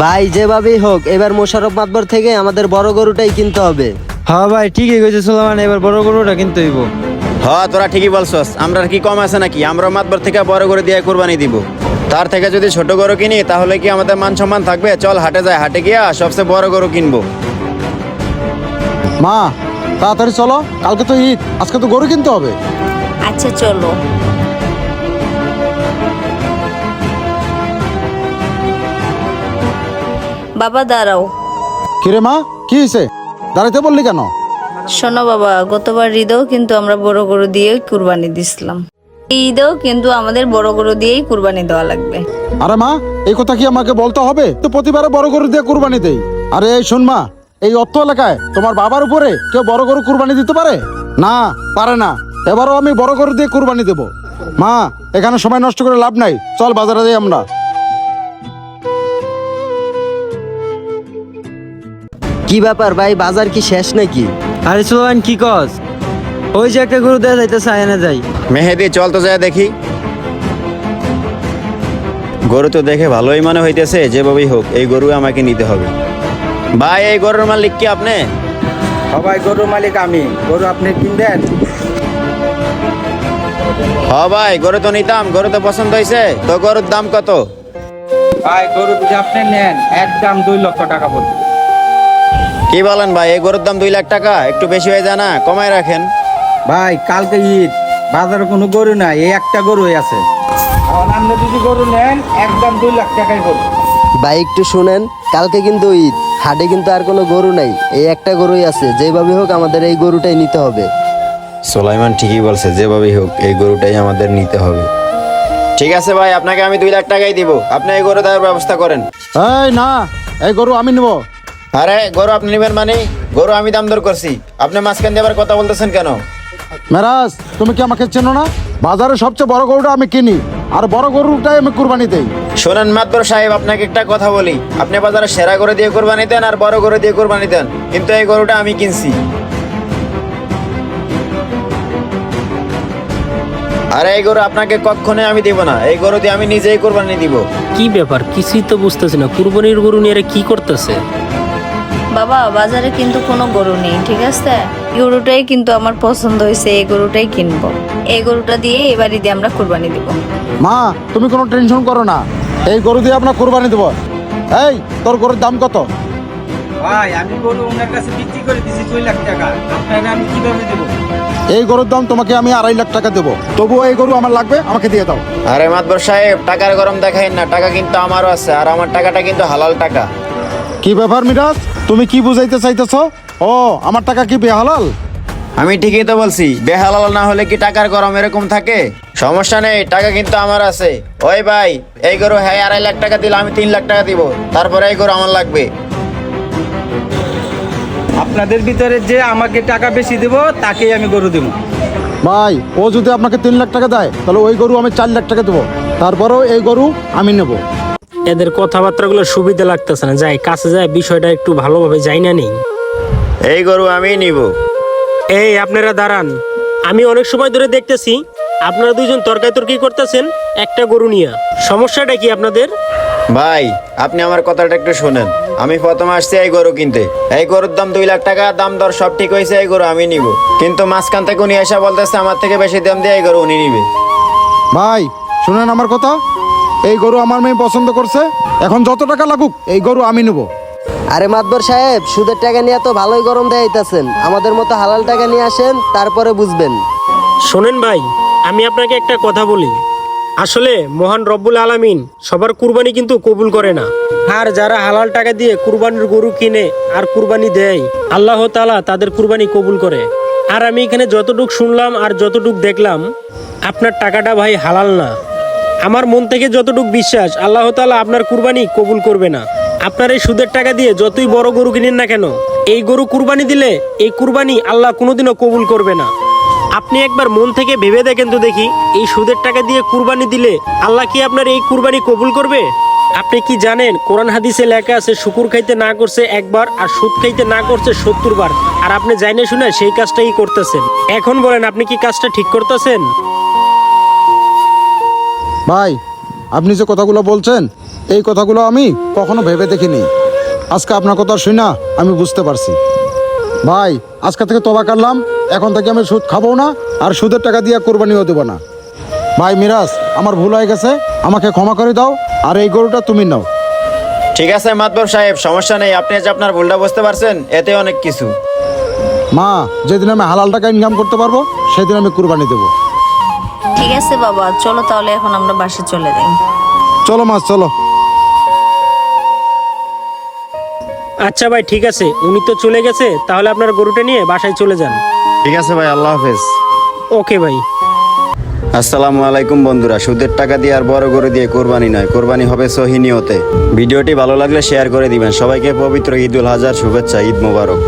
ভাই যেভাবেই হোক এবার মোশাররফ মাতবর থেকে আমাদের বড় গরুটাই কিনতে হবে। হ্যাঁ ভাই ঠিকই কইছে সুলাইমান, এবার বড় গরুটা কিনতে হইব। হ্যাঁ তোরা ঠিকই বলছস, আমরা কি কম আছে নাকি? আমরা মাতবার থেকে বড় করে দিয়ে কুরবানি দিব। তার থেকে যদি ছোট গরু কিনি তাহলে কি আমাদের মান সম্মান থাকবে? চল হাটে যাই, হাটে গিয়া সবচেয়ে বড় গরু কিনবো। মা তাড়াতাড়ি চলো, কালকে তো ঈদ, আজকে তো গরু কিনতে হবে। আচ্ছা চলো। বাবা দাঁড়াও। কিরে মা, কি হয়েছে? দাঁড়াইতে বললি কেন? শোনো বাবা, গতবার ঈদেও কিন্তু আমরা বড় গরু দিয়েই কুরবানি দিছিলাম। এই ঈদেও কিন্তু আমাদের বড় গরু দিয়েই কুরবানি দেওয়া লাগবে। আরে মা, এই কথা কি আমাকে বলতে হবে? তো প্রতিবারে বড় গরু দিয়ে কুরবানি দেই। আরে এই শোন মা, এই অর্থ এলাকায় তোমার বাবার উপরে কেউ বড় গরু কুরবানি দিতে পারে না? পারে না। এবারও আমি বড় গরু দিয়ে কুরবানি দেব। মা এখানে সময় নষ্ট করে লাভ নাই, চল বাজারে যাই আমরা। কি ব্যাপার ভাই, বাজার কি শেষ নাকি? আরে সুলাইমান কি কস? ওই যে একটা গরু দেয়া যাইতেছে, আয়না যাই। মেহেদি চল তো যায় দেখি। গরু তো দেখে ভালোই মনে হইতেছে, যেভাবেই হোক এই গরু আমাকে নিতে হবে। ভাই এই গরুর মালিক কি আপনি? সবাই গরুর মালিক আমি। গরু আপনি কিনবেন? হ ভাই গরু তো নিতাম, গরু তো পছন্দ হয়েছে। তো গরুর দাম কত? ভাই গরু যদি আপনি নেন একদম 2 লক্ষ টাকা পড়বে। কি বলেন ভাই, এই গরুর দাম 2 লাখ টাকা? একটু বেশি হয়ে যায় না? কমায় রাখেন। ভাই কালকে ঈদ, বাজারে কোনো গরু নাই, এই একটা গরুই আছে। এখন আপনি যদি গরু নেন একদম 2 লাখ টাকাই পড়বে। ভাই একটু শুনেন, কালকে কিন্তু ঈদ, হাটে কিন্তু আর কোনো গরু নাই, এই একটা গরুই আছে। যেভাবে হোক আমাদের এই গরুটাই নিতে হবে। সুলাইমান ঠিকই বলছে, যেভাবেই হোক এই গরুটাই আমাদের নিতে হবে। ঠিক আছে ভাই, আপনাকে আমি 2 লাখ টাকাই দিব, আপনি এই গরু দেওয়ার ব্যবস্থা করেন। এই না, এই গরু আমি নেব। আরে গরু আপনি নেবেন মানে? গরু আমি দাম দর করছি, আপনি মাঝখান দিয়ে আবার কথা বলতেছেন কেন? মেরাজ, তুমি কি আমাকে চেনো না? বাজারে সবচেয়ে বড় গরুটা আমি কিনি, আর বড় গরুটাই আমি কুরবানি দেই। শোনেন মাতবর সাহেব, আপনাকে একটা কথা বলি, আপনি বাজারে সেরা গরু দিয়ে কোরবানি দেন আর বড় গরু দিয়ে কোরবানি দেন, কিন্তু এই গরুটা আমি কিনছি। আরে এই গরু আপনাকে কখনোই আমি দিব না, এই গরু দিয়ে আমি নিজেই কোরবানি দিব। কি ব্যাপার, কিছুই তো বুঝতেছি না। কুরবানির গরু নিয়ে এরা কি করতেছে? বাবা বাজারে কিন্তু কোনো গরু নেই, ঠিক আছে? এই গরুটাই কিন্তু আমার পছন্দ হয়েছে, এই গরুটাই কিনবো। এই গরুটা দিয়ে এবার ঈদে আমরা কুরবানি দিব। মা তুমি কোনো টেনশন করো না, এই গরু দিয়ে আপনার কুরবানি দেব। এই তোর গরুর দাম কত? ভাই আমি গরু ওনার কাছে বিক্রি করে দিছি 2 লাখ টাকা, আপনাকে আমি কিভাবে দেবো? এই গরুর দাম তোমাকে আমি 2.5 লাখ টাকা দেবো, তবুও এই গরু আমার লাগবে, আমাকে দিয়ে দাও। আরে মাতবর সাহেব, টাকার গরম দেখাইন না, টাকা কিন্তু আমারও আছে, আর আমার টাকাটা কিন্তু হালাল টাকা। কি ব্যাপার মিরাজ, তুমি কি বুঝাইতে চাইতেছ? ও আমার টাকা কি বেহালাল? আমি ঠিকই তো বলছি, বেহালাল না হলে কি টাকার গরম এরকম থাকে? সমস্যা নেই, টাকা কিন্তু আমার আছে। ওই ভাই এই গরু হ্যাঁ 2.5 লাখ টাকা দিলে আমি 3 লাখ টাকা দিব, তারপরে এই গরু আমার লাগবে। আপনাদের ভিতরে যে আমাকে টাকা বেশি দেবো তাকেই আমি গরু দেবো। ভাই ও যদি আপনাকে 3 লাখ টাকা দেয় তাহলে ওই গরু আমি 4 লাখ টাকা দেবো, তারপরেও এই গরু আমি নেব। এদের কথাবার্তাগুলো সুবিধা লাগতেছে না, যাই কাছে যায় বিষয়টা একটু ভালোভাবে যাই না নেই। এই গরু আমি নিব। এই আপনারা দাঁড়ান, আমি অনেক সময় ধরে দেখতেছি আপনারা দুইজন তর্কাতর্কি করতেছেন একটা গরু নিয়ে। সমস্যাটা কি আপনাদের? ভাই আপনি আমার কথাটা একটু শোনেন, আমি প্রথমে আসছি এই গরু কিনতে, এই গরুর দাম 2 লাখ টাকা, দাম দর সব ঠিক হয়েছে, এই গরু আমি নিব। কিন্তু মাঝখান থেকে উনি এসে বলতেছে আমার থেকে বেশি দাম দিয়ে এই গরু উনি নিবে। ভাই শুনেন আমার কথা, এই গরু আমার মেয়ে পছন্দ করছে, এখন যত টাকা লাগুক এই গরু আমি নেব। আরে মাতবর সাহেব, সুদের টাকা নিয়ে তো ভালোই গরম দেখাইতেছেন, আমাদের মতো হালাল টাকা নিয়ে আসেন, তারপরে বুঝবেন। শোনেন ভাই, আমি আপনাকে একটা কথা বলি, আসলে মহান রব্বুল আলামিন সবার কুরবানি কিন্তু কবুল করে না। আর যারা হালাল টাকা দিয়ে কুরবানির গরু কিনে আর কুরবানি দেয়, আল্লাহ তাআলা তাদের কুরবানি কবুল করে। আর আমি এখানে যতটুক শুনলাম আর যতটুক দেখলাম, আপনার টাকাটা ভাই হালাল না। আমার মন থেকে যতটুক বিশ্বাস, আল্লাহ তাআলা আপনার কুরবানি কবুল করবে না। আপনার এই সুদের টাকা দিয়ে যতই বড় গরু কিনেন না কেন, এই গরু কুরবানি দিলে এই কুরবানি আল্লাহ কোনোদিনও কবুল করবে না। আপনি একবার মন থেকে ভেবে দেখেন তো দেখি, এই সুদের টাকা দিয়ে কুরবানি দিলে আল্লাহ কি আপনার এই কুরবানি কবুল করবে? আপনি কি জানেন কোরআন হাদিসে লেখা আছে শুকুর খাইতে না করছে একবার আর সুদ খাইতে না করছে 70 বার, আর আপনি জাইনে শুনে সেই কাজটাই করতেছেন। এখন বলেন আপনি কি কাজটা ঠিক করতেছেন? ভাই আপনি যে কথাগুলো বলছেন এই কথাগুলো আমি কখনো ভেবে দেখিনি। আজকে আপনার কথা শুনে আমি বুঝতে পারছি। ভাই আজকে থেকে তবা করলাম, এখন থেকে আমি সুদ খাবো না, আর সুদের টাকা দিয়ে কোরবানিও দেবো না। ভাই মিরাজ, আমার ভুল হয়ে গেছে, আমাকে ক্ষমা করে দাও, আর এই গরুটা তুমি নাও। ঠিক আছে মাতবর সাহেব, সমস্যা নেই। আপনি যে আপনার ভুলটা বুঝতে পারছেন, এতে অনেক কিছু। মা, যেদিন আমি হালাল টাকা ইনকাম করতে পারবো সেদিন আমি কুরবানি দেবো। ঠিক আছে বাবা, চলো তাহলে এখন আমরা বাসে চলে যাই। চলো মা, চলো। আচ্ছা ভাই, ঠিক আছে, উনি তো চলে গেছে, তাহলে আপনার গরুটা নিয়ে বাসায় চলে যান। ঠিক আছে ভাই, আল্লাহ হাফেজ। ওকে ভাই। আসসালামু আলাইকুম বন্ধুরা। সুদের টাকা দিয়ে আর বড় গরু দিয়ে কোরবানি নয়, কোরবানি হবে সহি নিয়তে। ভিডিওটি ভালো লাগলে শেয়ার করে দিবেন। সবাইকে পবিত্র ঈদুল আজহার শুভেচ্ছা। ঈদ মোবারক।